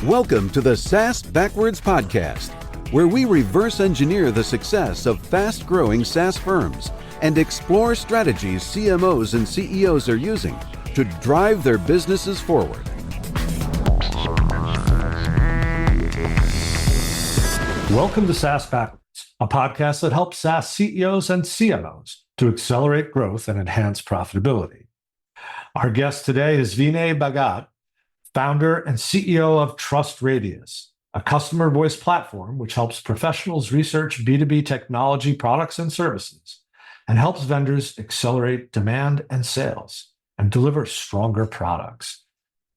Welcome to the SaaS Backwards Podcast, where we reverse engineer the success of fast-growing SaaS firms and explore strategies CMOs and CEOs are using to drive their businesses forward. Welcome to SaaS Backwards, a podcast that helps SaaS CEOs and CMOs to accelerate growth and enhance profitability. Our guest today is Vinay Bhagat, founder and CEO of TrustRadius, a customer voice platform which helps professionals research B2B technology products and services and helps vendors accelerate demand and sales and deliver stronger products.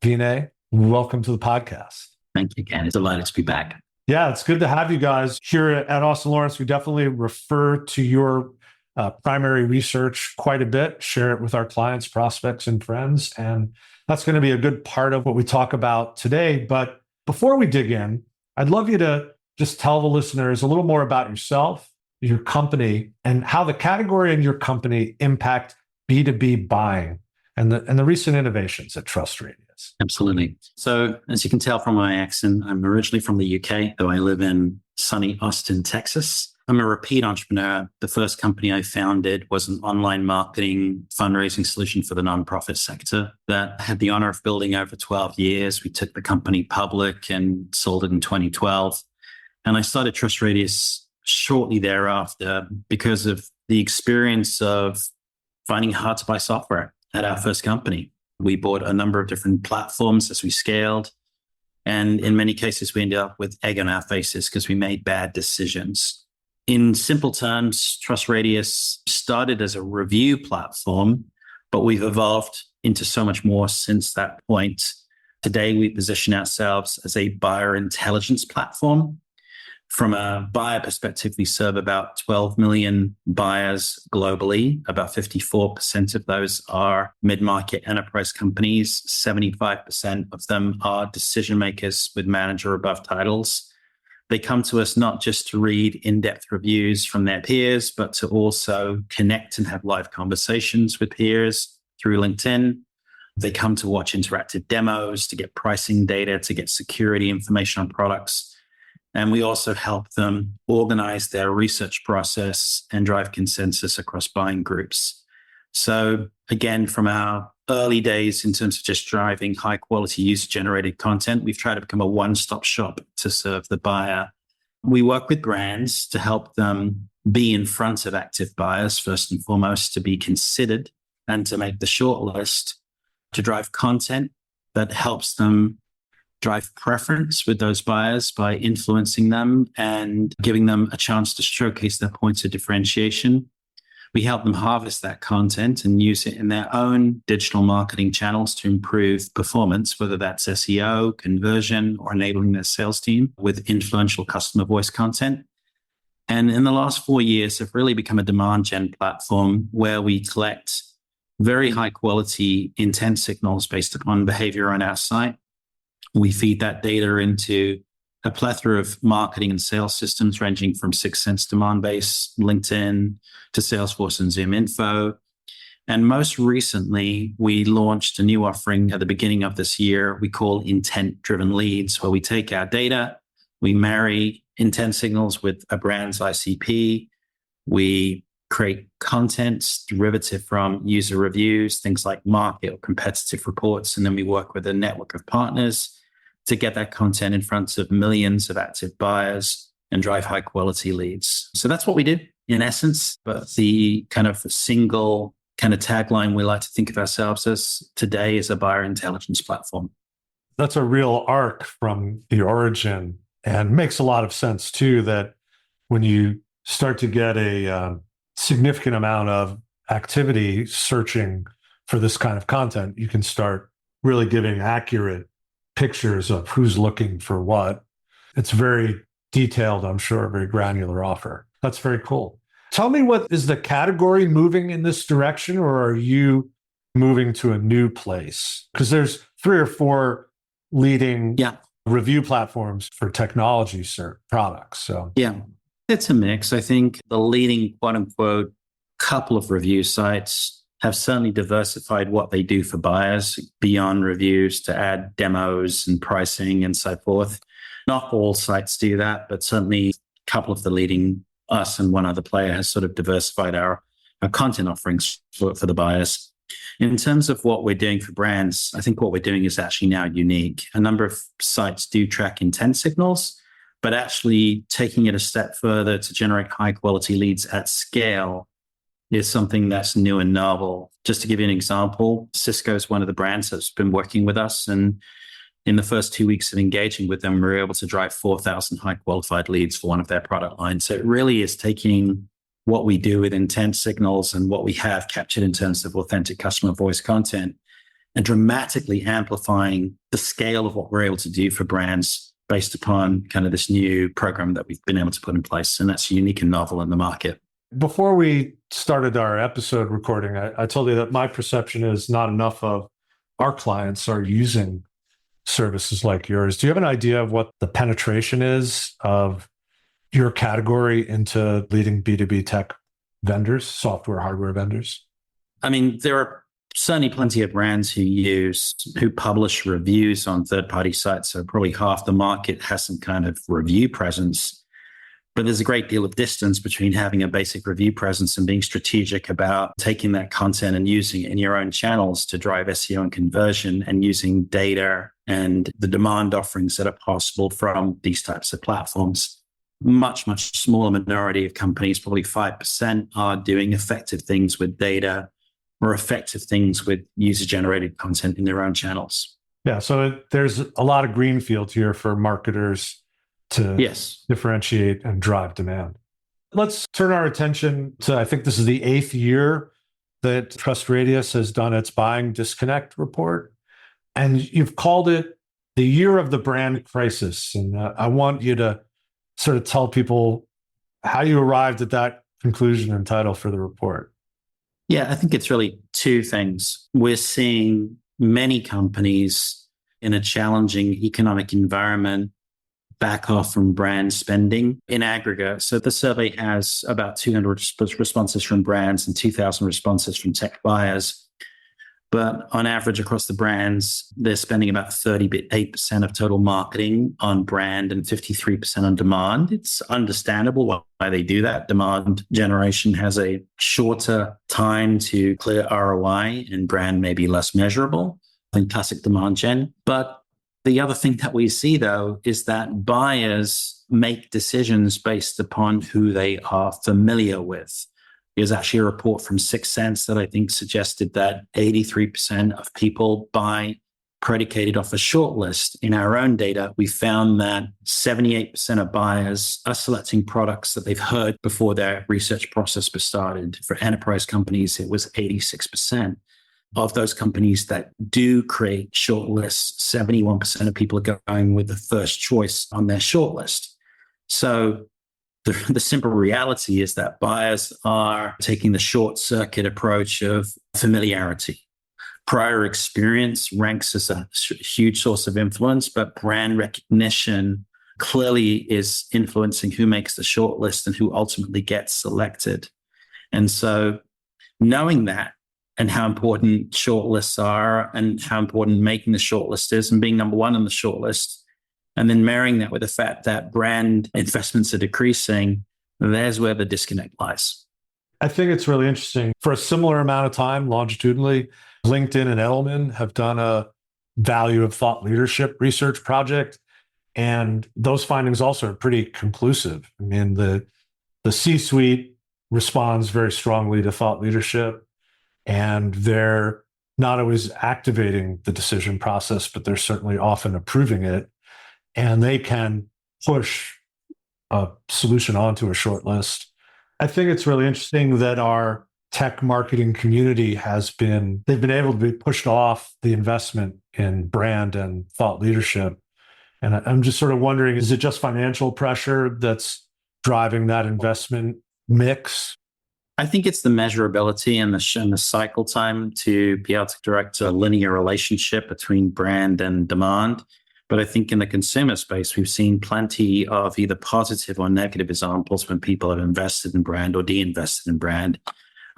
Vinay, welcome to the podcast. Thank you again. It's delighted to be back. Yeah, it's good to have you guys here at Austin Lawrence. We definitely refer to your primary research quite a bit, share it with our clients, prospects, and friends. And that's going to be a good part of what we talk about today. But before we dig in, I'd love you to just tell the listeners a little more about yourself, your company, and how the category and your company impact B2B buying and the recent innovations at TrustRadius. Absolutely. So as you can tell from my accent, I'm originally from the UK, though I live in sunny Austin, Texas. I'm a repeat entrepreneur. The first company I founded was an online marketing fundraising solution for the nonprofit sector that I had the honor of building over 12 years. We took the company public and sold it in 2012. And I started TrustRadius shortly thereafter because of the experience of finding it hard to buy software at our first company. We bought a number of different platforms as we scaled. And in many cases, we ended up with egg on our faces because we made bad decisions. In simple terms, TrustRadius started as a review platform, but we've evolved into so much more since that point. Today, we position ourselves as a buyer intelligence platform. From a buyer perspective, we serve about 12 million buyers globally. About 54% of those are mid-market enterprise companies. 75% of them are decision makers with manager above titles. They come to us not just to read in-depth reviews from their peers, but to also connect and have live conversations with peers through LinkedIn. They come to watch interactive demos, to get pricing data, to get security information on products. And we also help them organize their research process and drive consensus across buying groups. So again, from our early days in terms of just driving high quality user-generated content, we've tried to become a one-stop shop to serve the buyer. We work with brands to help them be in front of active buyers, first and foremost, to be considered and to make the shortlist, to drive content that helps them drive preference with those buyers by influencing them and giving them a chance to showcase their points of differentiation. We help them harvest that content and use it in their own digital marketing channels to improve performance, whether that's SEO, conversion, or enabling their sales team with influential customer voice content. And in the last 4 years, have really become a demand gen platform where we collect very high quality intent signals based upon behavior on our site. We feed that data into a plethora of marketing and sales systems ranging from 6sense Demandbase, LinkedIn, to Salesforce and ZoomInfo. And most recently, we launched a new offering at the beginning of this year we call intent-driven leads, where we take our data, we marry intent signals with a brand's ICP, we create content derivative from user reviews, things like market or competitive reports, and then we work with a network of partners to get that content in front of millions of active buyers and drive high quality leads. So that's what we do in essence. But the kind of single kind of tagline we like to think of ourselves as today is a buyer intelligence platform. That's a real arc from the origin and makes a lot of sense too, that when you start to get a significant amount of activity searching for this kind of content, you can start really giving accurate pictures of who's looking for what. It's very detailed, I'm sure, very granular offer. That's very cool. Tell me, what is the category moving in this direction, or are you moving to a new place? Because there's 3 or 4 leading review platforms for technology products. So it's a mix. I think the leading quote unquote couple of review sites have certainly diversified what they do for buyers beyond reviews to add demos and pricing and so forth. Not all sites do that, but certainly a couple of the leading, us and one other player, has sort of diversified our content offerings for the buyers. In terms of what we're doing for brands, I think what we're doing is actually now unique. A number of sites do track intent signals, but actually taking it a step further to generate high quality leads at scale is something that's new and novel. Just to give you an example, Cisco is one of the brands that's been working with us. And in the first 2 weeks of engaging with them, we were able to drive 4,000 high qualified leads for one of their product lines. So it really is taking what we do with intent signals and what we have captured in terms of authentic customer voice content and dramatically amplifying the scale of what we're able to do for brands based upon kind of this new program that we've been able to put in place. And that's unique and novel in the market. Before we started our episode recording, I told you that my perception is not enough of our clients are using services like yours. Do you have an idea of what the penetration is of your category into leading B2B tech vendors, software, hardware vendors? I mean, there are certainly plenty of brands who publish reviews on third-party sites. So probably half the market has some kind of review presence. But there's a great deal of distance between having a basic review presence and being strategic about taking that content and using it in your own channels to drive SEO and conversion, and using data and the demand offerings that are possible from these types of platforms. Much, much smaller minority of companies, probably 5%, are doing effective things with data or effective things with user-generated content in their own channels. Yeah, so there's a lot of greenfield here for marketers to differentiate and drive demand. Let's turn our attention to, I think this is the 8th year that Trust Radius has done its Buying Disconnect report. And you've called it the year of the brand crisis. And I want you to sort of tell people how you arrived at that conclusion and title for the report. Yeah, I think it's really two things. We're seeing many companies in a challenging economic environment back off from brand spending in aggregate. So the survey has about 200 responses from brands and 2,000 responses from tech buyers. But on average, across the brands, they're spending about 38% of total marketing on brand and 53% on demand. It's understandable why they do that. Demand generation has a shorter time to clear ROI, and brand may be less measurable than classic demand gen. But the other thing that we see, though, is that buyers make decisions based upon who they are familiar with. There's actually a report from 6 Sense that I think suggested that 83% of people buy predicated off a shortlist. In our own data, we found that 78% of buyers are selecting products that they've heard before their research process was started. For enterprise companies, it was 86%. Of those companies that do create shortlists, 71% of people are going with the first choice on their shortlist. So the simple reality is that buyers are taking the short circuit approach of familiarity. Prior experience ranks as a huge source of influence, but brand recognition clearly is influencing who makes the shortlist and who ultimately gets selected. And so knowing that, and how important shortlists are and how important making the shortlist is and being number one on the shortlist, and then marrying that with the fact that brand investments are decreasing, there's where the disconnect lies. I think it's really interesting. For a similar amount of time, longitudinally, LinkedIn and Edelman have done a value of thought leadership research project. And those findings also are pretty conclusive. I mean, the C-suite responds very strongly to thought leadership. And they're not always activating the decision process, but they're certainly often approving it. And they can push a solution onto a short list. I think it's really interesting that our tech marketing community they've been able to be pushed off the investment in brand and thought leadership. And I'm just sort of wondering, is it just financial pressure that's driving that investment mix? I think it's the measurability and the cycle time to be able to direct a linear relationship between brand and demand. But I think in the consumer space, we've seen plenty of either positive or negative examples when people have invested in brand or de-invested in brand.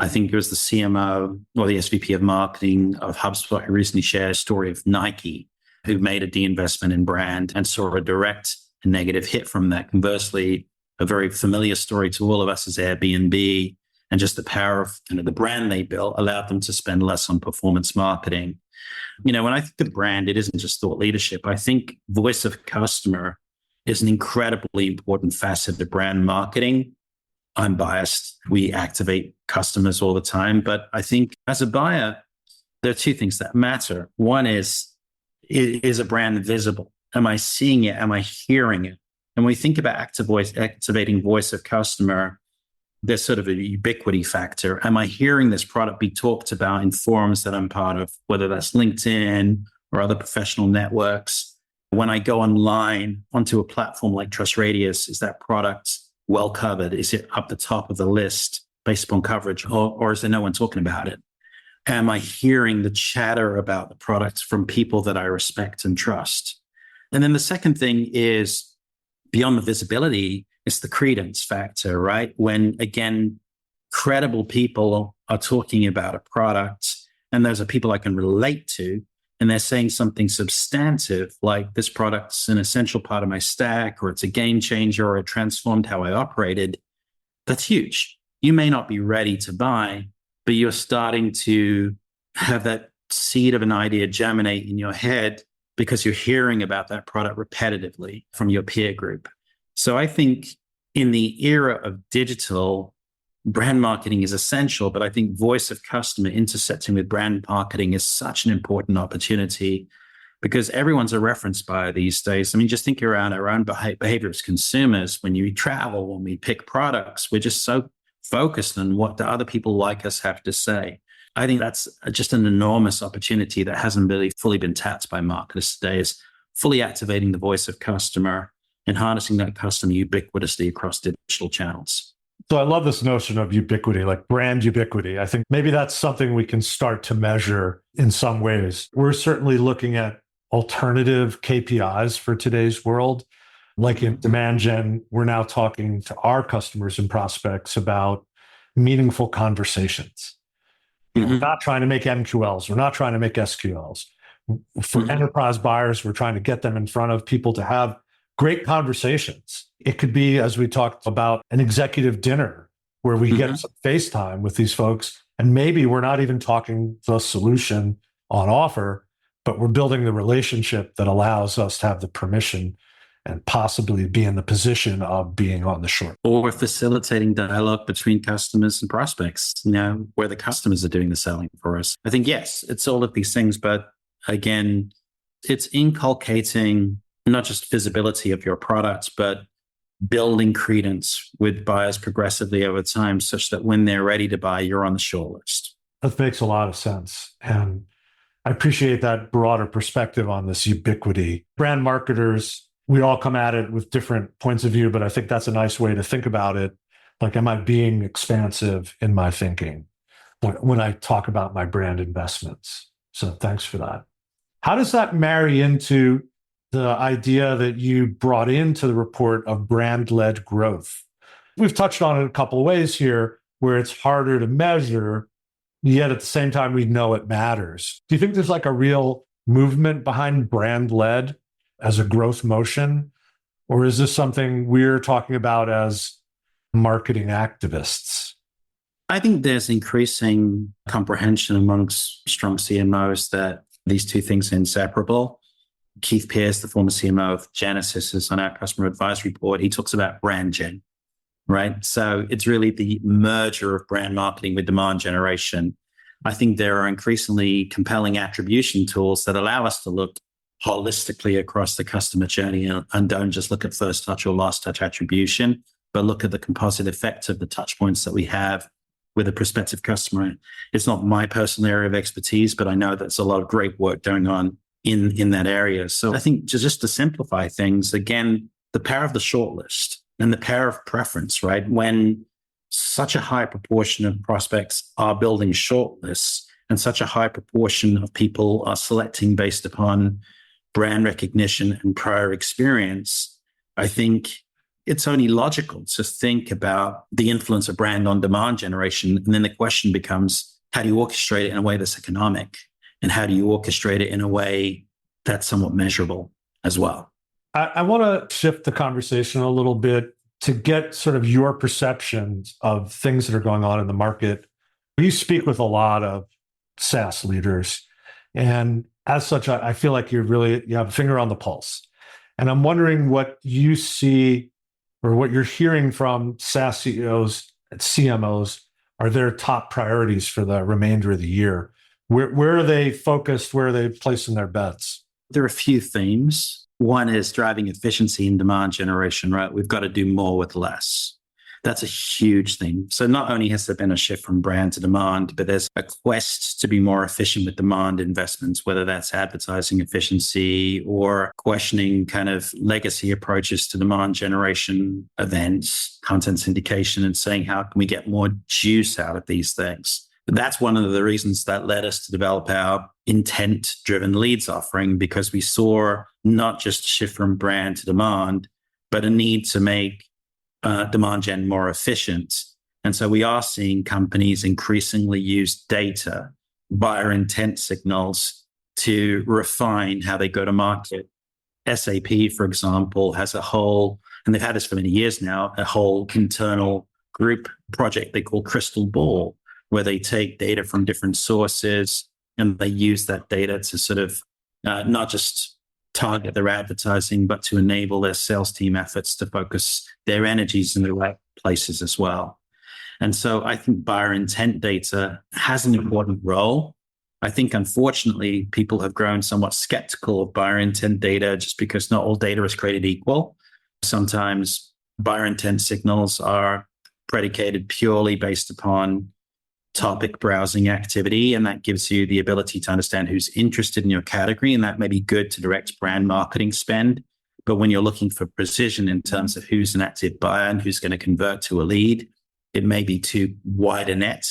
I think it was the CMO or the SVP of marketing of HubSpot who recently shared a story of Nike, who made a de-investment in brand and saw a direct negative hit from that. Conversely, a very familiar story to all of us is Airbnb, and just the power of the brand they built allowed them to spend less on performance marketing. When I think of brand, it isn't just thought leadership. I think voice of customer is an incredibly important facet of brand marketing. I'm biased. We activate customers all the time. But I think as a buyer, there are two things that matter. One is a brand visible? Am I seeing it? Am I hearing it? And when we think about activating voice of customer, there's sort of a ubiquity factor. Am I hearing this product be talked about in forums that I'm part of, whether that's LinkedIn or other professional networks? When I go online onto a platform like Trust Radius, is that product well covered? Is it up the top of the list based upon coverage, or is there no one talking about it? Am I hearing the chatter about the product from people that I respect and trust? And then the second thing is, beyond the visibility, it's the credence factor, right? When, again, credible people are talking about a product and those are people I can relate to, and they're saying something substantive, like this product's an essential part of my stack, or it's a game changer, or it transformed how I operated, that's huge. You may not be ready to buy, but you're starting to have that seed of an idea germinate in your head because you're hearing about that product repetitively from your peer group. So I think in the era of digital, brand marketing is essential, but I think voice of customer intersecting with brand marketing is such an important opportunity because everyone's a reference buyer these days. I mean, just think around our own behavior as consumers. When you travel, when we pick products, we're just so focused on what the other people like us have to say. I think that's just an enormous opportunity that hasn't really fully been tapped by marketers today, is fully activating the voice of customer and harnessing that customer ubiquitously across digital channels. So I love this notion of ubiquity, like brand ubiquity. I think maybe that's something we can start to measure in some ways. We're certainly looking at alternative KPIs for today's world. Like in demand gen, we're now talking to our customers and prospects about meaningful conversations. We're not trying to make MQLs. We're not trying to make SQLs. For enterprise buyers, we're trying to get them in front of people to have great conversations. It could be, as we talked about, an executive dinner where we get some FaceTime with these folks. And maybe we're not even talking the solution on offer, but we're building the relationship that allows us to have the permission and possibly be in the position of being on the short. Or facilitating dialogue between customers and prospects, where the customers are doing the selling for us. I think, yes, it's all of these things, but again, it's inculcating not just visibility of your products, but building credence with buyers progressively over time such that when they're ready to buy, you're on the shortlist. That makes a lot of sense. And I appreciate that broader perspective on this ubiquity. Brand marketers, we all come at it with different points of view, but I think that's a nice way to think about it. Like, am I being expansive in my thinking when I talk about my brand investments? So thanks for that. How does that marry into the idea that you brought into the report of brand-led growth? We've touched on it a couple of ways here where it's harder to measure, yet at the same time, we know it matters. Do you think there's like a real movement behind brand-led as a growth motion? Or is this something we're talking about as marketing activists? I think there's increasing comprehension amongst strong CMOs that these two things are inseparable. Keith Pierce, the former CMO of Genesis, is on our customer advisory board. He talks about brand gen, right? So it's really the merger of brand marketing with demand generation. I think there are increasingly compelling attribution tools that allow us to look holistically across the customer journey and don't just look at first touch or last touch attribution, but look at the composite effect of the touch points that we have with a prospective customer. It's not my personal area of expertise, but I know there's a lot of great work going on in that area. So I think just to simplify things, again, the power of the shortlist and the power of preference, right? When such a high proportion of prospects are building shortlists and such a high proportion of people are selecting based upon brand recognition and prior experience, I think it's only logical to think about the influence of brand on demand generation. And then the question becomes, how do you orchestrate it in a way that's economic? And how do you orchestrate it in a way that's somewhat measurable as well? I want to shift the conversation a little bit to get sort of your perceptions of things that are going on in the market. You speak with a lot of SaaS leaders, and as such, I feel like you have a finger on the pulse. And I'm wondering what you see or what you're hearing from SaaS CEOs and CMOs are their top priorities for the remainder of the year. Where are they focused? Where are they placing their bets? There are a few themes. One is driving efficiency in demand generation, right? We've got to do more with less. That's a huge thing. So not only has there been a shift from brand to demand, but there's a quest to be more efficient with demand investments, whether that's advertising efficiency or questioning kind of legacy approaches to demand generation events, content syndication, and saying, how can we get more juice out of these things? But that's one of the reasons that led us to develop our intent-driven leads offering, because we saw not just a shift from brand to demand, but a need to make demand gen more efficient. And so we are seeing companies increasingly use data, buyer intent signals, to refine how they go to market. SAP, for example, has a whole, and they've had this for many years now, a whole internal group project they call Crystal Ball, where they take data from different sources and they use that data to sort of not just target their advertising, but to enable their sales team efforts to focus their energies in the right places as well. And so I think buyer intent data has an important role. I think, unfortunately, people have grown somewhat skeptical of buyer intent data just because not all data is created equal. Sometimes buyer intent signals are predicated purely based upon topic browsing activity, and that gives you the ability to understand who's interested in your category, and that may be good to direct brand marketing spend. But when you're looking for precision in terms of who's an active buyer and who's going to convert to a lead, it may be too wide a net.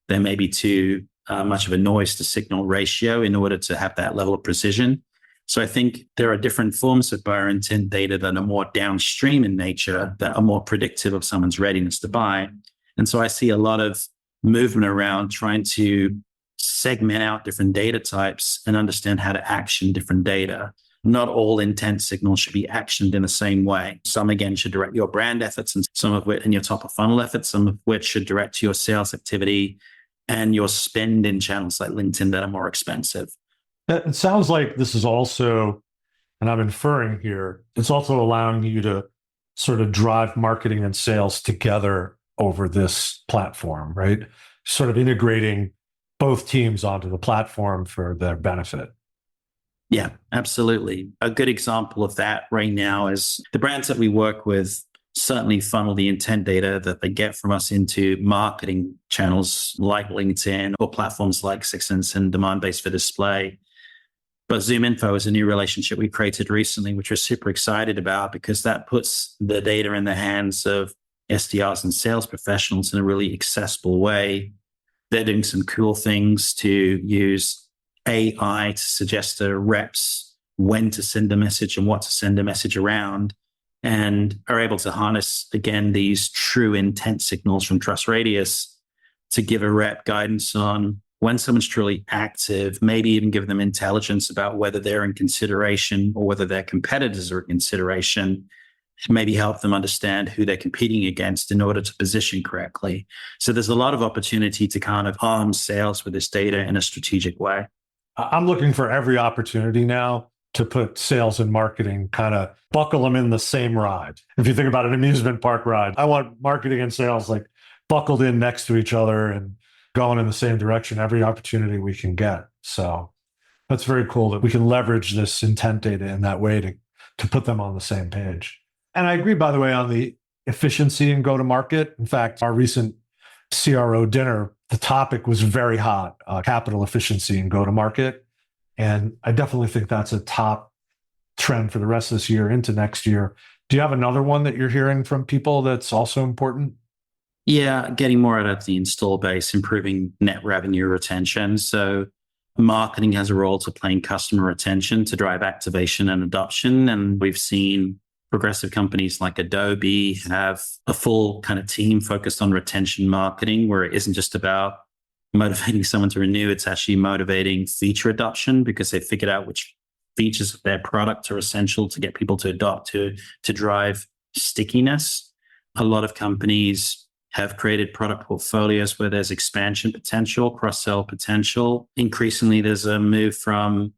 There may be too much of a noise to signal ratio in order to have that level of precision. So I think there are different forms of buyer intent data that are more downstream in nature, that are more predictive of someone's readiness to buy. And so I see a lot of movement around trying to segment out different data types and understand how to action different data. Not all intent signals should be actioned in the same way. Some, again, should direct your brand efforts, and some of which in your top of funnel efforts, some of which should direct to your sales activity and your spend in channels like LinkedIn that are more expensive. It sounds like this is also, and I'm inferring here, it's also allowing you to sort of drive marketing and sales together over this platform, right? Sort of integrating both teams onto the platform for their benefit. Yeah, absolutely. A good example of that right now is the brands that we work with certainly funnel the intent data that they get from us into marketing channels like LinkedIn or platforms like Six Sense and Demand-Based for Display. But ZoomInfo is a new relationship we created recently, which we're super excited about, because that puts the data in the hands of SDRs and sales professionals in a really accessible way. They're doing some cool things to use AI to suggest to reps when to send a message and what to send a message around, and are able to harness, again, these true intent signals from Trust Radius to give a rep guidance on when someone's truly active, maybe even give them intelligence about whether they're in consideration or whether their competitors are in consideration, maybe help them understand who they're competing against in order to position correctly. So there's a lot of opportunity to kind of arm sales with this data in a strategic way. I'm looking for every opportunity now to put sales and marketing, kind of buckle them in the same ride. If you think about an amusement park ride, I want marketing and sales like buckled in next to each other and going in the same direction every opportunity we can get. So that's very cool that we can leverage this intent data in that way to put them on the same page. And I agree, by the way, on the efficiency and go-to-market. In fact, our recent CRO dinner, the topic was very hot, capital efficiency and go-to-market. And I definitely think that's a top trend for the rest of this year into next year. Do you have another one that you're hearing from people that's also important? Yeah, getting more out of the install base, improving net revenue retention. So marketing has a role to play in customer retention to drive activation and adoption. And we've seen progressive companies like Adobe have a full kind of team focused on retention marketing, where it isn't just about motivating someone to renew, it's actually motivating feature adoption because they figured out which features of their product are essential to get people to adopt to drive stickiness. A lot of companies have created product portfolios where there's expansion potential, cross-sell potential. Increasingly, there's a move from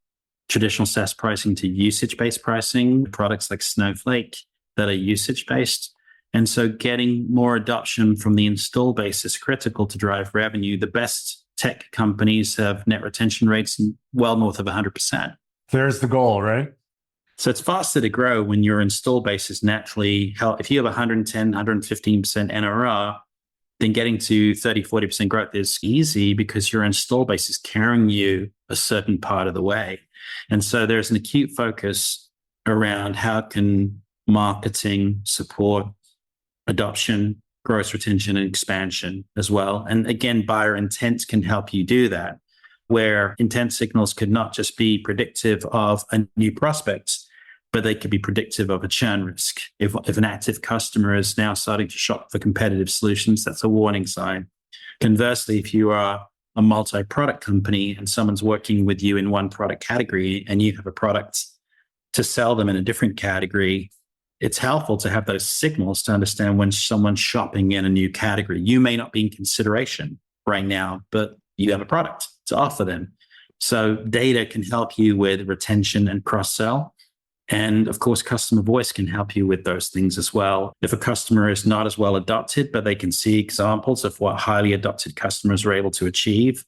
traditional SaaS pricing to usage-based pricing, products like Snowflake that are usage-based. And so getting more adoption from the install base is critical to drive revenue. The best tech companies have net retention rates well north of 100%. There's the goal, right? So it's faster to grow when your install base is naturally held. If you have 110, 115% NRR, then getting to 30, 40% growth is easy because your install base is carrying you a certain part of the way. And so there's an acute focus around how can marketing support adoption, gross retention, and expansion as well. And again, buyer intent can help you do that, where intent signals could not just be predictive of a new prospect, but they could be predictive of a churn risk. If an active customer is now starting to shop for competitive solutions, that's a warning sign. Conversely, if you are a multi-product company and someone's working with you in one product category and you have a product to sell them in a different category, it's helpful to have those signals to understand when someone's shopping in a new category. You may not be in consideration right now, but you have a product to offer them. So data can help you with retention and cross-sell. And of course, customer voice can help you with those things as well. If a customer is not as well adopted, but they can see examples of what highly adopted customers are able to achieve,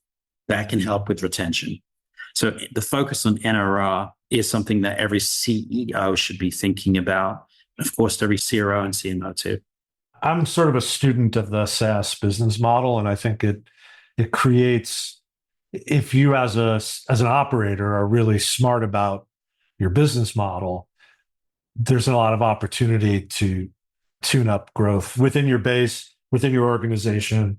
that can help with retention. So the focus on NRR is something that every CEO should be thinking about. Of course, every CRO and CMO too. I'm sort of a student of the SaaS business model, and I think it creates, if you as an operator are really smart about your business model, there's a lot of opportunity to tune up growth within your base, within your organization,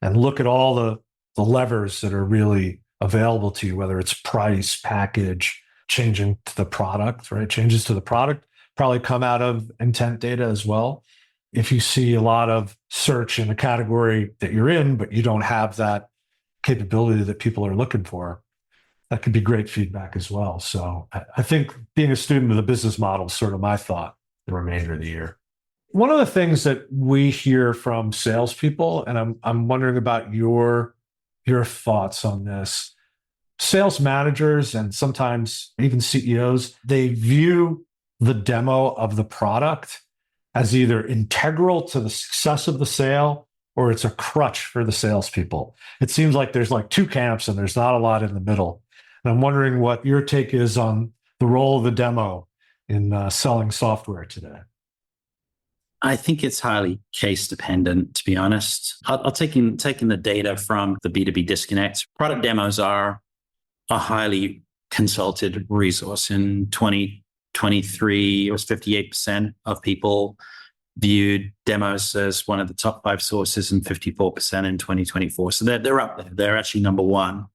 and look at all the levers that are really available to you, whether it's price, package, changing to the product, right? Changes to the product probably come out of intent data as well. If you see a lot of search in a category that you're in, but you don't have that capability that people are looking for, that could be great feedback as well. So I think being a student of the business model is sort of my thought the remainder of the year. One of the things that we hear from salespeople, and I'm wondering about your thoughts on this, sales managers and sometimes even CEOs, they view the demo of the product as either integral to the success of the sale or it's a crutch for the salespeople. It seems like there's like two camps and there's not a lot in the middle. And I'm wondering what your take is on the role of the demo in selling software today. I think it's highly case dependent, to be honest. I'll taking the data from the B2B Disconnect. Product demos are a highly consulted resource. In 2023, it was 58% of people viewed demos as one of the top 5 sources and 54% in 2024. So they're up there. They're actually number one.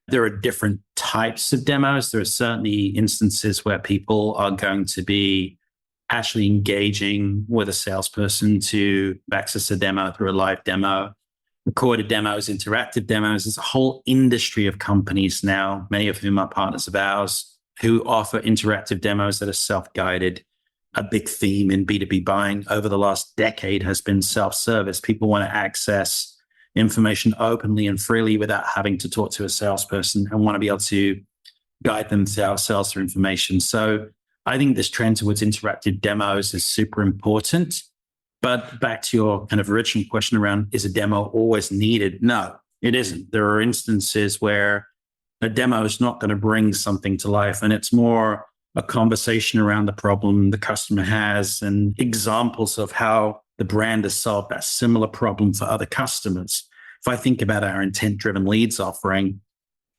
There are different types of demos. There are certainly instances where people are going to be actually engaging with a salesperson to access a demo through a live demo, recorded demos, interactive demos. There's a whole industry of companies now, many of whom are partners of ours, who offer interactive demos that are self-guided. A big theme in B2B buying over the last decade has been self-service. People want to access information openly and freely without having to talk to a salesperson and want to be able to guide them to our sales through information. So I think this trend towards interactive demos is super important. But back to your kind of original question around, is a demo always needed? No, it isn't. There are instances where a demo is not going to bring something to life, and it's more a conversation around the problem the customer has and examples of how the brand has solved that similar problem for other customers. If I think about our intent-driven leads offering,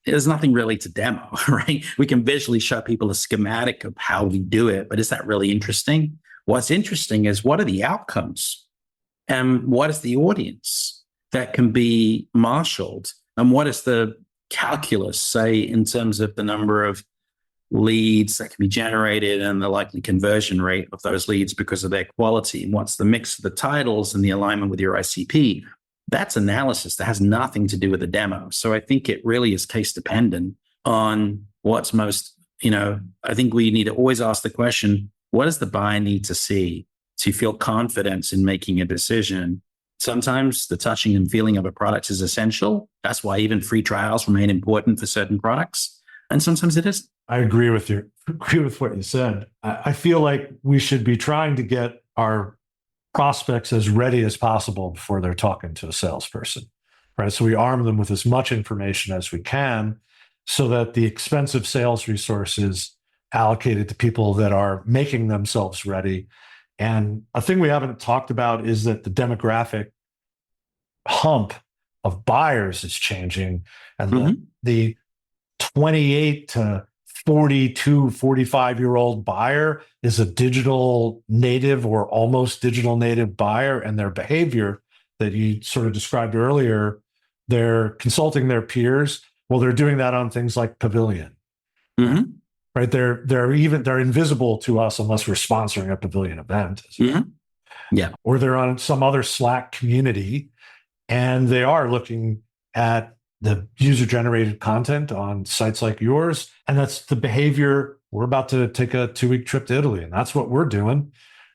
there's nothing really to demo, right? We can visually show people a schematic of how we do it, but is that really interesting? What's interesting is what are the outcomes and what is the audience that can be marshaled and what is the calculus, say, in terms of the number of leads that can be generated and the likely conversion rate of those leads because of their quality, and what's the mix of the titles and the alignment with your ICP. That's analysis that has nothing to do with the demo. So I think it really is case dependent on what's most, I think we need to always ask the question, what does the buyer need to see to feel confidence in making a decision? Sometimes the touching and feeling of a product is essential. That's why even free trials remain important for certain products. And sometimes it isn't. I agree with what you said. I feel like we should be trying to get our prospects as ready as possible before they're talking to a salesperson, right? So we arm them with as much information as we can so that the expensive sales resources allocated to people that are making themselves ready. And a thing we haven't talked about is that the demographic hump of buyers is changing, and the 28 to 42, 45-year-old buyer is a digital native or almost digital native buyer, and their behavior that you sort of described earlier, they're consulting their peers. Well, they're doing that on things like Pavilion, right? They're invisible to us unless we're sponsoring a Pavilion event. Yeah. Or they're on some other Slack community, and they are looking at the user-generated content on sites like yours. And that's the behavior. We're about to take a 2-week trip to Italy, and that's what we're doing,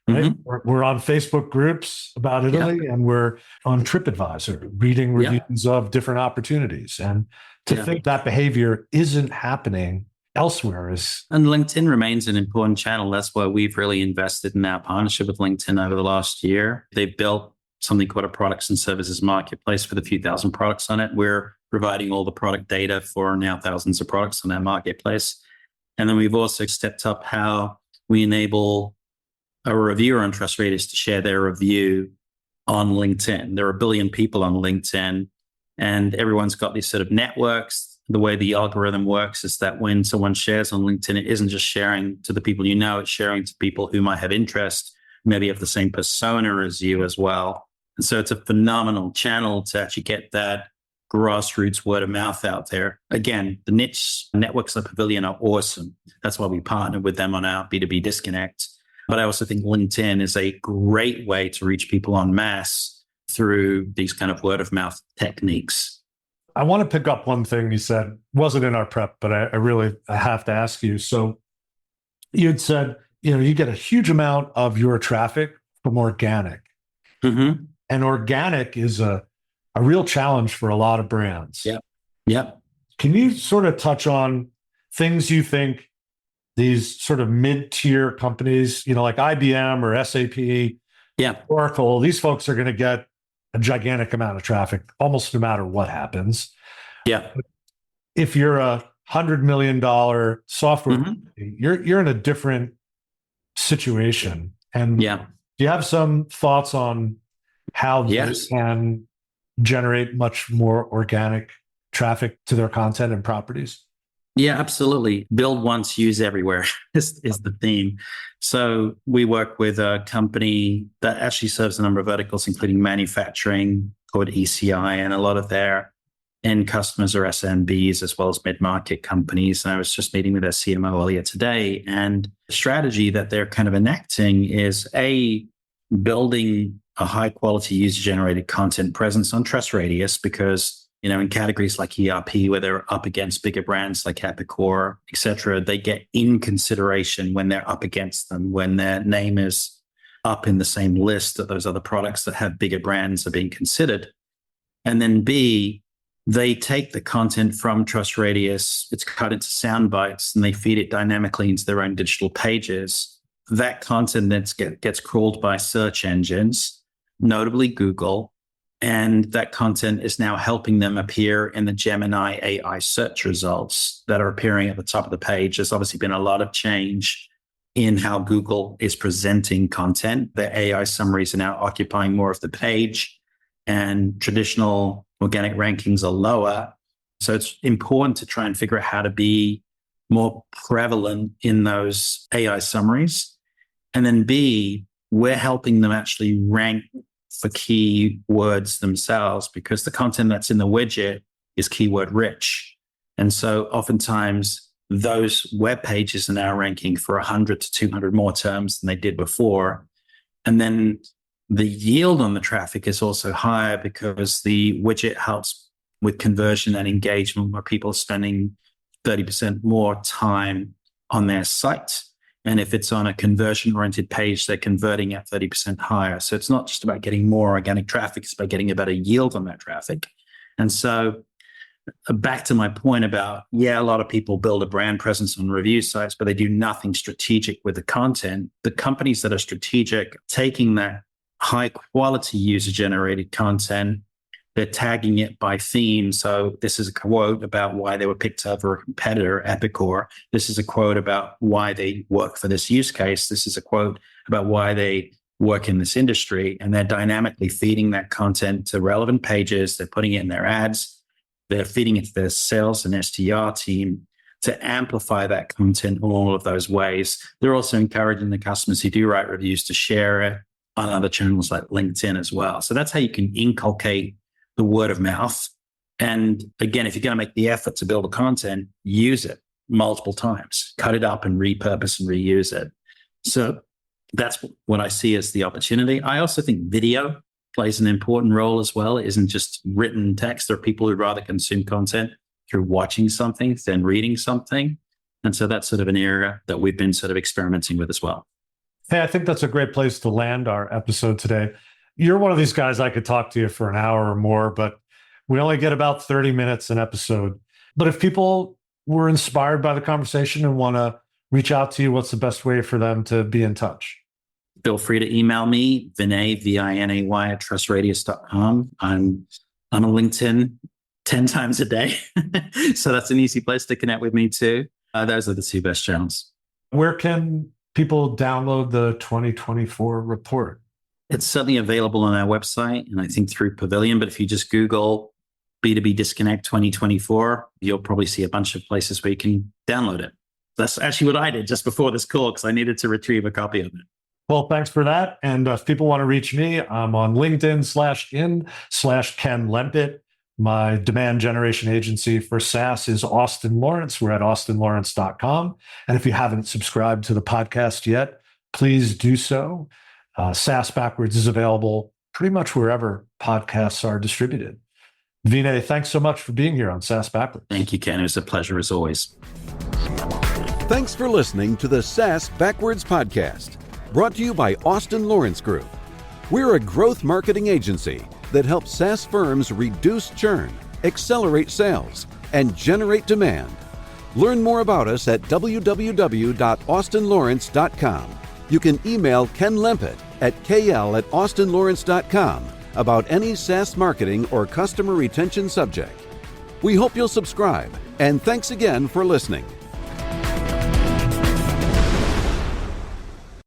right? We're on Facebook groups about Italy, and we're on TripAdvisor reading reviews of different opportunities. And to think that behavior isn't happening elsewhere is... And LinkedIn remains an important channel. That's why we've really invested in our partnership with LinkedIn over the last year. They've built something called a products and services marketplace with a few thousand products on it. We're providing all the product data for now thousands of products on that marketplace. And then we've also stepped up how we enable a reviewer on TrustRadius to share their review on LinkedIn. There are 1 billion people on LinkedIn, and everyone's got these sort of networks. The way the algorithm works is that when someone shares on LinkedIn, it isn't just sharing to the people you know, it's sharing to people who might have interest, maybe have the same persona as you as well. And so it's a phenomenal channel to actually get that grassroots word of mouth out there. Again, the niche networks like Pavilion are awesome. That's why we partnered with them on our B2B Disconnect. But I also think LinkedIn is a great way to reach people en masse through these kind of word of mouth techniques. I want to pick up one thing you said, wasn't in our prep, but I have to ask you. So you had said, you get a huge amount of your traffic from organic. And organic is a real challenge for a lot of brands. Yeah. Can you sort of touch on things you think these sort of mid-tier companies, like IBM or SAP, Oracle, these folks are going to get a gigantic amount of traffic almost no matter what happens. Yeah. If you're a $100 million software company, you're in a different situation. And do you have some thoughts on how they can generate much more organic traffic to their content and properties? Yeah, absolutely. Build once, use everywhere is the theme. So we work with a company that actually serves a number of verticals, including manufacturing, called ECI, and a lot of their end customers are SMBs as well as mid-market companies. And I was just meeting with their CMO earlier today, and the strategy that they're kind of enacting is building a high-quality user-generated content presence on TrustRadius, because in categories like ERP, where they're up against bigger brands like Epicor, et cetera, they get in consideration when they're up against them, when their name is up in the same list that those other products that have bigger brands are being considered. And then B, they take the content from TrustRadius, it's cut into sound bites, and they feed it dynamically into their own digital pages. That content then gets crawled by search engines, notably Google, and that content is now helping them appear in the Gemini AI search results that are appearing at the top of the page. There's obviously been a lot of change in how Google is presenting content. Their AI summaries are now occupying more of the page, and traditional organic rankings are lower. So it's important to try and figure out how to be more prevalent in those AI summaries. And then B, we're helping them actually rank for key words themselves, because the content that's in the widget is keyword rich. And so oftentimes those web pages are now ranking for 100 to 200 more terms than they did before. And then the yield on the traffic is also higher because the widget helps with conversion and engagement, where people are spending 30% more time on their site. And if it's on a conversion-oriented page, they're converting at 30% higher. So it's not just about getting more organic traffic, it's about getting a better yield on that traffic. And so back to my point about, a lot of people build a brand presence on review sites, but they do nothing strategic with the content. The companies that are strategic, taking that high quality user generated content, they're tagging it by theme. So this is a quote about why they were picked over a competitor, Epicor. This is a quote about why they work for this use case. This is a quote about why they work in this industry. And they're dynamically feeding that content to relevant pages. They're putting it in their ads. They're feeding it to their sales and SDR team to amplify that content in all of those ways. They're also encouraging the customers who do write reviews to share it on other channels like LinkedIn as well. So that's how you can inculcate the word of mouth. And again, if you're going to make the effort to build the content, use it multiple times, cut it up and repurpose and reuse it. So that's what I see as the opportunity. I also think video plays an important role as well. It isn't just written text. There are people who'd rather consume content through watching something than reading something. And so that's sort of an area that we've been sort of experimenting with as well. Hey, I think that's a great place to land our episode today. You're one of these guys, I could talk to you for an hour or more, but we only get about 30 minutes an episode. But if people were inspired by the conversation and want to reach out to you, what's the best way for them to be in touch? Feel free to email me, Vinay, Vinay at trustradius.com. I'm on LinkedIn 10 times a day. So that's an easy place to connect with me too. Those are the two best channels. Where can people download the 2024 report? It's certainly available on our website and I think through Pavilion. But if you just Google B2B Disconnect 2024, you'll probably see a bunch of places where you can download it. That's actually what I did just before this call because I needed to retrieve a copy of it. Well, thanks for that. And if people want to reach me, I'm on LinkedIn/in/Ken Lempit. My demand generation agency for SaaS is Austin Lawrence. We're at austinlawrence.com. And if you haven't subscribed to the podcast yet, please do so. SaaS Backwards is available pretty much wherever podcasts are distributed. Vinay, thanks so much for being here on SaaS Backwards. Thank you, Ken. It was a pleasure as always. Thanks for listening to the SaaS Backwards podcast, brought to you by Austin Lawrence Group. We're a growth marketing agency that helps SaaS firms reduce churn, accelerate sales, and generate demand. Learn more about us at www.austinlawrence.com. You can email Ken Lempit at kl@austinlawrence.com about any SaaS marketing or customer retention subject. We hope you'll subscribe, and thanks again for listening.